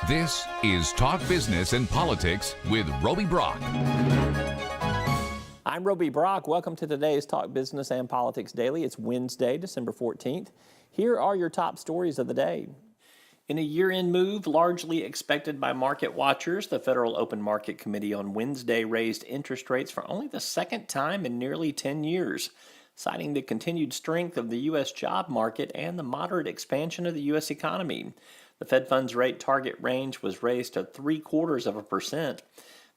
This is Talk Business and Politics with Roby Brock. I'm Roby Brock. Welcome to today's Talk Business and Politics Daily. It's Wednesday, December 14th. Here are your top stories of the day. In a year-end move largely expected by market watchers, the Federal Open Market Committee on Wednesday raised interest rates for only the second time in nearly 10 years, citing the continued strength of the U.S. job market and the moderate expansion of the U.S. economy. The Fed funds rate target range was raised to 0.75%.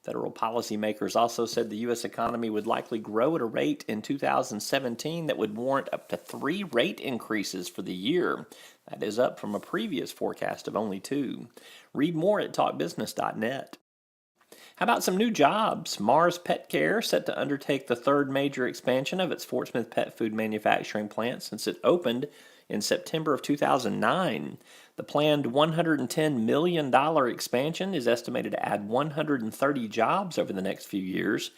Federal policymakers also said the U.S. economy would likely grow at a rate in 2017 that would warrant up to 3 rate increases for the year. That is up from a previous forecast of only 2. Read more at talkbusiness.net. How about some new jobs? Mars Pet Care set to undertake the third major expansion of its Fort Smith pet food manufacturing plant since it opened in September of 2009. The planned $110 million expansion is estimated to add 130 jobs over the next few years.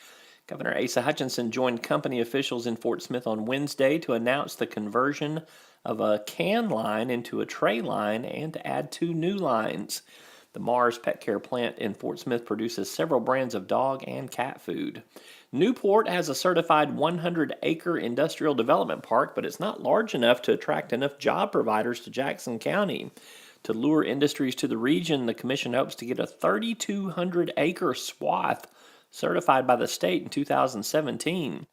Governor Asa Hutchinson joined company officials in Fort Smith on Wednesday to announce the conversion of a can line into a tray line and to add 2 new lines. The Mars Pet Care plant in Fort Smith produces several brands of dog and cat food. Newport has a certified 100-acre industrial development park, but it's not large enough to attract enough job providers to Jackson County. To lure industries to the region, the commission hopes to get a 3,200-acre swath certified by the state in 2017.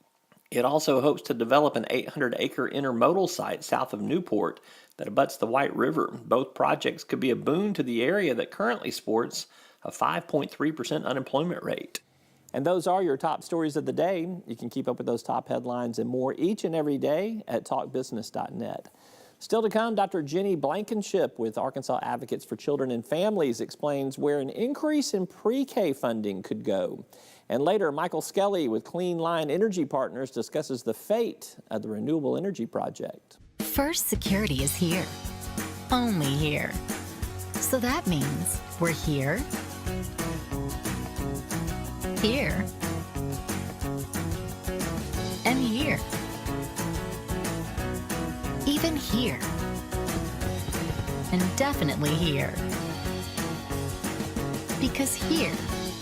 It also hopes to develop an 800-acre intermodal site south of Newport that abuts the White River. Both projects could be a boon to the area that currently sports a 5.3% unemployment rate. And those are your top stories of the day. You can keep up with those top headlines and more each and every day at talkbusiness.net. Still to come, Dr. Jenny Blankenship with Arkansas Advocates for Children and Families explains where an increase in pre-K funding could go. And later, Michael Skelly with Clean Line Energy Partners discusses the fate of the renewable energy project. First Security is here. Only here. So that means we're here, here, and here. Even here. And definitely here. Because here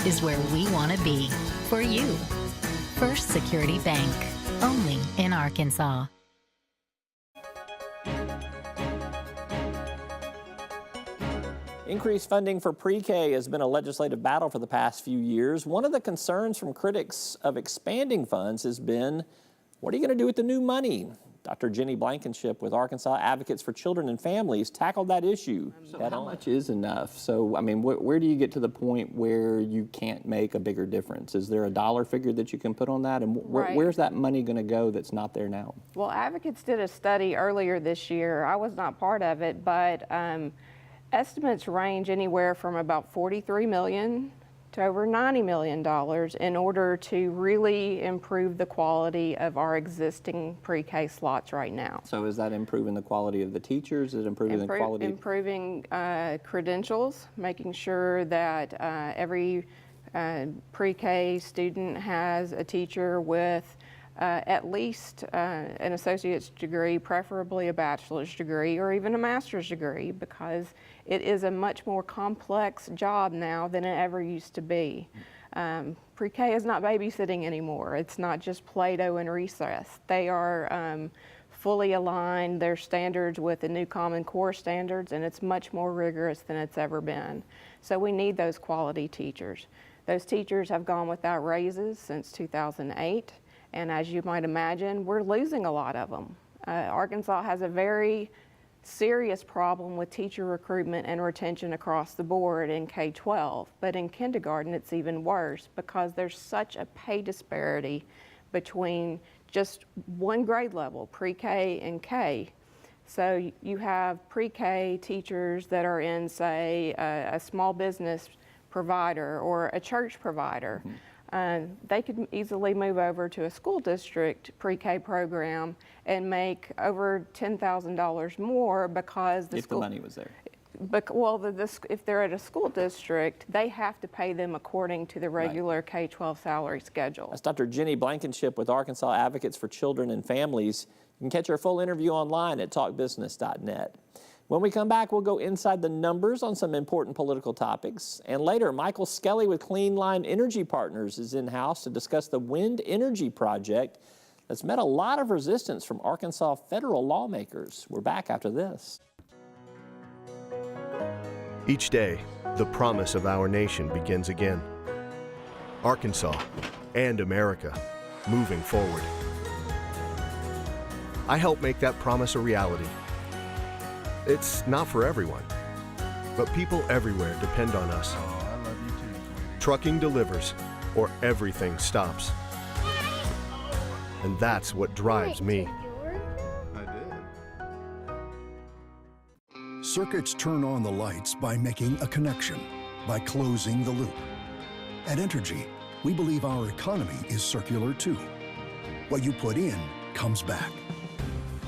is where we want to be for you. First Security Bank. Only in Arkansas. Increased funding for pre-K has been a legislative battle for the past few years. One of the concerns from critics of expanding funds has been, what are you going to do with the new money? Dr. Jenny Blankenship with Arkansas Advocates for Children and Families tackled that issue. So how much is enough? So, I mean, where do you get to the point where you can't make a bigger difference? Is there a dollar figure that you can put on that? And where's that money going to go that's not there now? Well, Advocates did a study earlier this year. I was not part of it, but estimates range anywhere from about $43 million to over $90 million in order to really improve the quality of our existing pre-K slots right now. So is that improving the quality of the teachers? Is it improving the quality? Improving credentials, making sure that every pre-K student has a teacher with at least an associate's degree, preferably a bachelor's degree or even a master's degree, because it is a much more complex job now than it ever used to be. Pre-K is not babysitting anymore. It's not just Play-Doh and recess. They are fully aligned, their standards with the new Common Core standards, and it's much more rigorous than it's ever been. So we need those quality teachers. Those teachers have gone without raises since 2008. And as you might imagine, we're losing a lot of them. Arkansas has a very serious problem with teacher recruitment and retention across the board in K-12, but in kindergarten it's even worse because there's such a pay disparity between just one grade level, pre-K and K. So you have pre-K teachers that are in, say, a small business provider or a church provider. Mm-hmm. They could easily move over to a school district pre-K program and make over $10,000 more because if the money was there. If they're at a school district, they have to pay them according to the regular K-12 salary schedule. That's Dr. Jenny Blankenship with Arkansas Advocates for Children and Families. You can catch our full interview online at talkbusiness.net. When we come back, we'll go inside the numbers on some important political topics. And later, Michael Skelly with Clean Line Energy Partners is in-house to discuss the wind energy project that's met a lot of resistance from Arkansas federal lawmakers. We're back after this. Each day, the promise of our nation begins again. Arkansas and America moving forward. I help make that promise a reality. It's not for everyone, but people everywhere depend on us. Oh, I love you too. Trucking delivers, or everything stops. And that's what drives me. I did. Circuits turn on the lights by making a connection, by closing the loop. At Entergy, we believe our economy is circular too. What you put in comes back.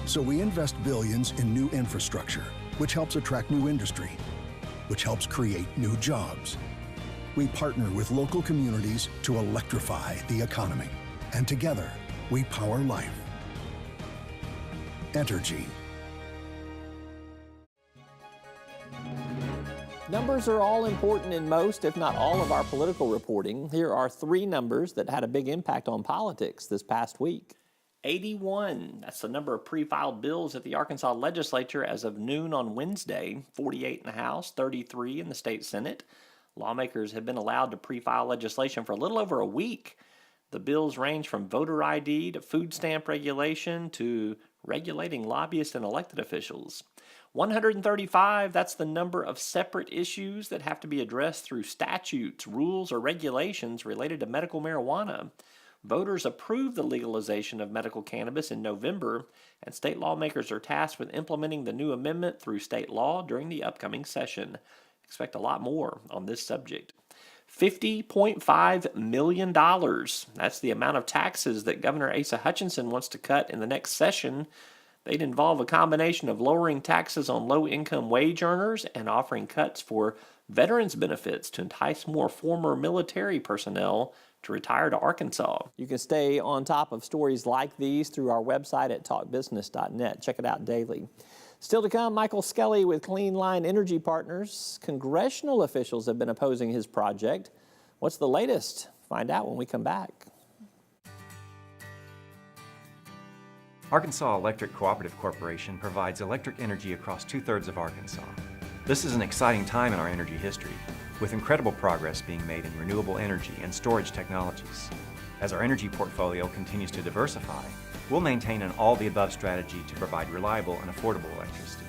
So we invest billions in new infrastructure, which helps attract new industry, which helps create new jobs. We partner with local communities to electrify the economy. And together, we power life. Entergy. Numbers are all important in most, if not all, of our political reporting. Here are 3 numbers that had a big impact on politics this past week. 81, that's the number of pre-filed bills at the Arkansas legislature as of noon on Wednesday, 48 in the House, 33 in the state Senate. Lawmakers have been allowed to pre-file legislation for a little over a week. The bills range from voter ID to food stamp regulation to regulating lobbyists and elected officials. 135, that's the number of separate issues that have to be addressed through statutes, rules, or regulations related to medical marijuana. Voters approved the legalization of medical cannabis in November, and state lawmakers are tasked with implementing the new amendment through state law during the upcoming session. Expect a lot more on this subject. $50.5 million. That's the amount of taxes that Governor Asa Hutchinson wants to cut in the next session. They'd involve a combination of lowering taxes on low-income wage earners and offering cuts for veterans benefits to entice more former military personnel to retire to Arkansas. You can stay on top of stories like these through our website at talkbusiness.net. Check it out daily. Still to come, Michael Skelly with Clean Line Energy Partners. Congressional officials have been opposing his project. What's the latest? Find out when we come back. Arkansas Electric Cooperative Corporation provides electric energy across 2/3 of Arkansas. This is an exciting time in our energy history, with incredible progress being made in renewable energy and storage technologies. As our energy portfolio continues to diversify, we'll maintain an all-the-above strategy to provide reliable and affordable electricity.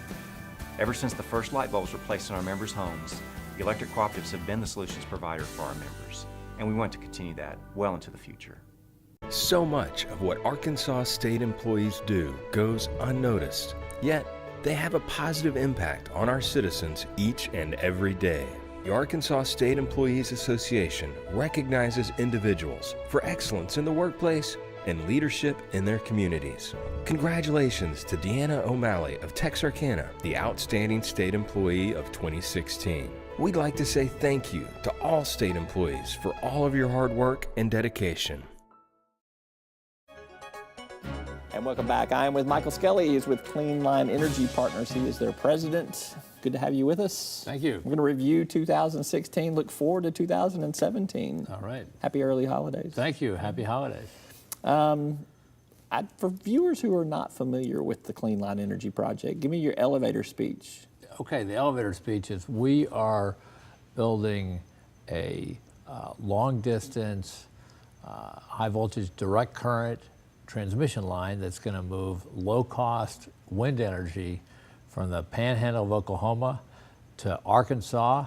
Ever since the first light bulbs were placed in our members' homes, the electric cooperatives have been the solutions provider for our members, and we want to continue that well into the future. So much of what Arkansas state employees do goes unnoticed, yet they have a positive impact on our citizens each and every day. The Arkansas State Employees Association recognizes individuals for excellence in the workplace and leadership in their communities. Congratulations to Deanna O'Malley of Texarkana, the Outstanding State Employee of 2016. We'd like to say thank you to all state employees for all of your hard work and dedication. And welcome back. I am with Michael Skelly. He's with Clean Line Energy Partners. He is their president. Good to have you with us. Thank you. We're going to review 2016, look forward to 2017. All right. Happy early holidays. Thank you. Happy holidays. For viewers who are not familiar with the Clean Line Energy Project, give me your elevator speech. Okay, the elevator speech is we are building a long-distance, high-voltage direct current transmission line that's going to move low-cost wind energy from the panhandle of Oklahoma to Arkansas,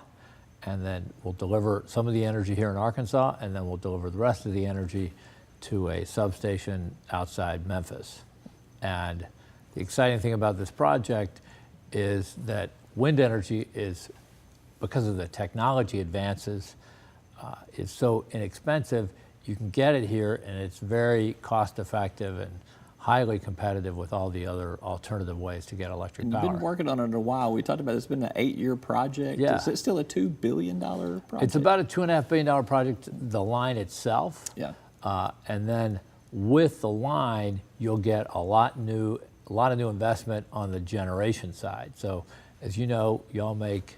and then we'll deliver some of the energy here in Arkansas, and then we'll deliver the rest of the energy to a substation outside Memphis. And the exciting thing about this project is that wind energy is, because of the technology advances, is so inexpensive. You can get it here, and it's very cost-effective and highly competitive with all the other alternative ways to get electric And power. you've been working on it a while. We talked about it's been an 8-year project. Yeah. Is it still a $2 billion project? It's about a $2.5 billion project, the line itself. Yeah. And then with the line, you'll get a lot of new investment on the generation side. So as you know, y'all make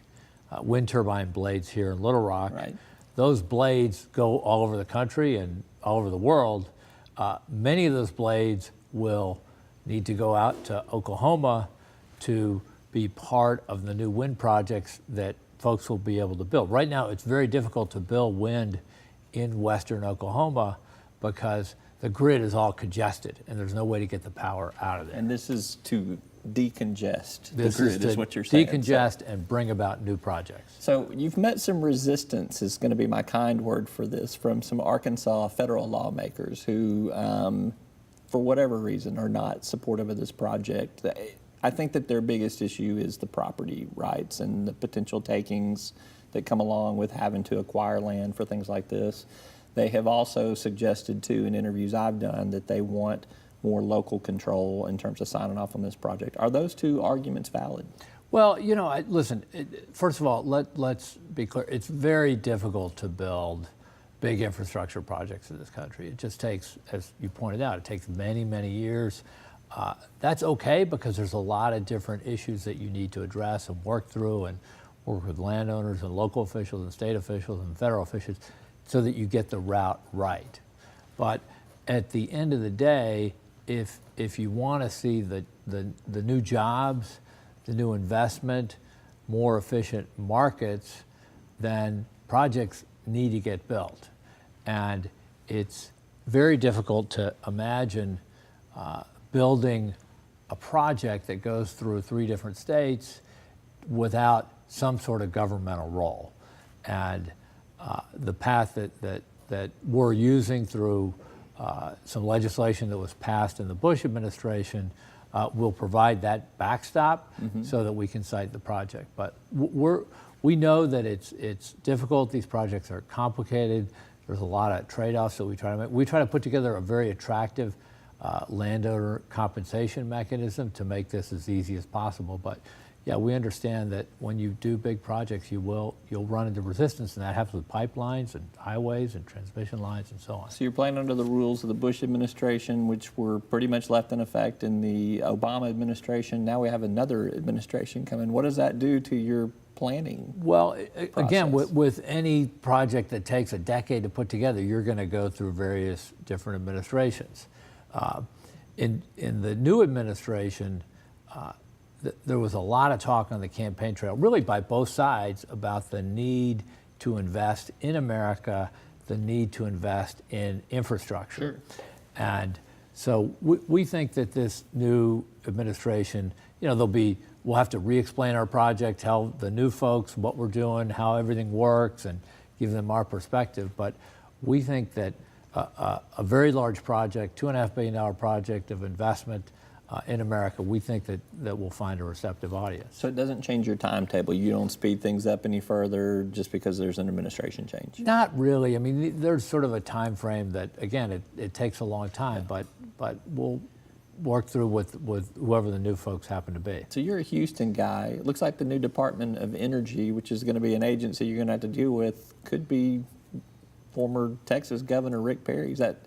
wind turbine blades here in Little Rock. Right. Those blades go all over the country and all over the world. Many of those blades will need to go out to Oklahoma to be part of the new wind projects that folks will be able to build. Right now, it's very difficult to build wind in western Oklahoma because the grid is all congested and there's no way to get the power out of there. And this is to decongest This the grid, is to what you're saying. decongest and bring about new projects. So you've met some resistance, is going to be my kind word for this, from some Arkansas federal lawmakers who, for whatever reason, are not supportive of this project. I think that their biggest issue is the property rights and the potential takings that come along with having to acquire land for things like this. They have also suggested, too, in interviews I've done, that they want more local control in terms of signing off on this project. Are those two arguments valid? Well, you know, listen, first of all, let's be clear. It's very difficult to build big infrastructure projects in this country. It just takes, as you pointed out, it takes many, many years. That's okay because there's a lot of different issues that you need to address and work through and work with landowners and local officials and state officials and federal officials so that you get the route right. But at the end of the day, if you want to see the new jobs, the new investment, more efficient markets, then projects need to get built. And it's very difficult to imagine building a project that goes through 3 different states without some sort of governmental role. And the path that we're using through some legislation that was passed in the Bush administration will provide that backstop so that we can cite the project. But we know that it's difficult. These projects are complicated. There's a lot of trade-offs that we try to make. We try to put together a very attractive landowner compensation mechanism to make this as easy as possible. But yeah, we understand that when you do big projects, you'll run into resistance, and that happens with pipelines and highways and transmission lines and so on. So you're playing under the rules of the Bush administration, which were pretty much left in effect in the Obama administration. Now we have another administration coming. What does that do to your planning? Well, again, process? with any project that takes a decade to put together, you're going to go through various different administrations. In the new administration, there was a lot of talk on the campaign trail, really by both sides, about the need to invest in America, the need to invest in infrastructure. Sure. And so we think that this new administration, you know, we'll have to re-explain our project, tell the new folks what we're doing, how everything works, and give them our perspective. But we think that a very large project, $2.5 billion project of investment in America, we think that we'll find a receptive audience. So it doesn't change your timetable. You don't speed things up any further just because there's an administration change? Not really. I mean, there's sort of a time frame that, again, it takes a long time, but we'll work through with whoever the new folks happen to be. So you're a Houston guy. It looks like the new Department of Energy, which is going to be an agency you're going to have to deal with, could be former Texas Governor Rick Perry. Is that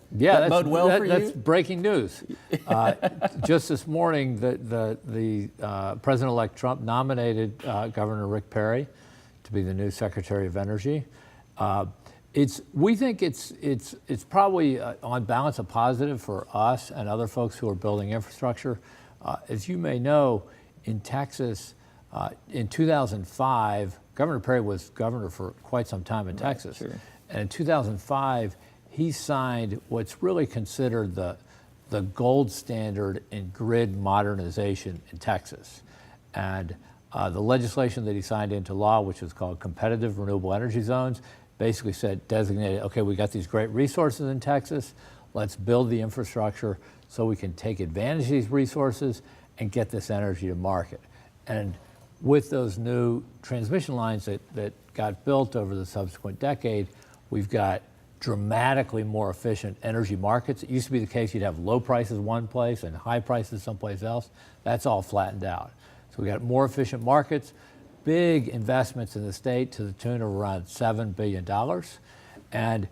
bode well for you? That's breaking news. Just this morning, the President-elect Trump nominated Governor Rick Perry to be the new Secretary of Energy. We think it's probably on balance a positive for us and other folks who are building infrastructure. As you may know, in Texas, in 2005, Governor Perry was governor for quite some time in Texas. Sure. And in 2005, he signed what's really considered the gold standard in grid modernization in Texas. And the legislation that he signed into law, which was called Competitive Renewable Energy Zones, basically designated, okay, we got these great resources in Texas, let's build the infrastructure so we can take advantage of these resources and get this energy to market. And with those new transmission lines that got built over the subsequent decade, we've got dramatically more efficient energy markets. It used to be the case you'd have low prices one place and high prices someplace else. That's all flattened out. So we got more efficient markets, big investments in the state to the tune of around $7 billion. And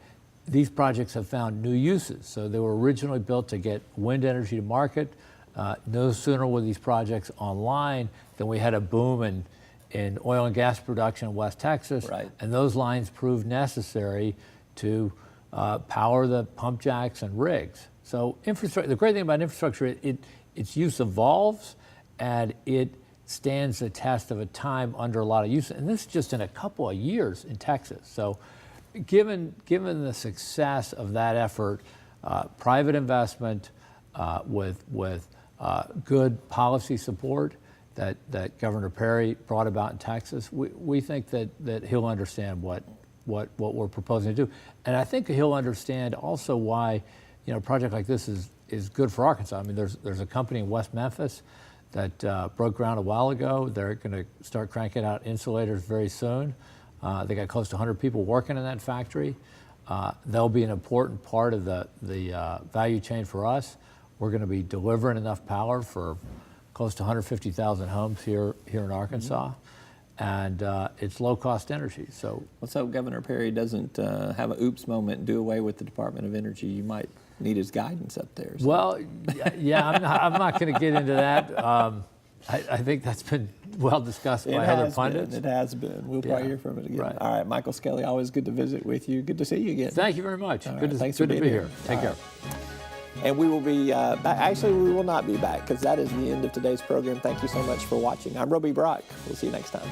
these projects have found new uses. So they were originally built to get wind energy to market. No sooner were these projects online than we had a boom in oil and gas production in West Texas, Right. and those lines proved necessary to power the pump jacks and rigs. So infrastructure, the great thing about infrastructure, its use evolves and it stands the test of a time under a lot of use. And this is just in a couple of years in Texas. So given the success of that effort, private investment with good policy support that Governor Perry brought about in Texas, we think that he'll understand what we're proposing to do. And I think he'll understand also why, a project like this is good for Arkansas. I mean, there's a company in West Memphis that broke ground a while ago. They're going to start cranking out insulators very soon. They got close to 100 people working in that factory. They'll be an important part of the value chain for us. We're going to be delivering enough power for close to 150,000 homes here in Arkansas. And it's low-cost energy. So let's hope Governor Perry doesn't have an oops moment and do away with the Department of Energy. You might need his guidance up there. So. Well, yeah, I'm not going to get into that. I think that's been well discussed by other pundits. It has been. We'll probably hear from it again. Right. All right, Michael Skelly, always good to visit with you. Good to see you again. Thank you very much. All Good right, to be here. Take care. And we will be back. Actually, we will not be back because that is the end of today's program. Thank you so much for watching. I'm Roby Brock. We'll see you next time.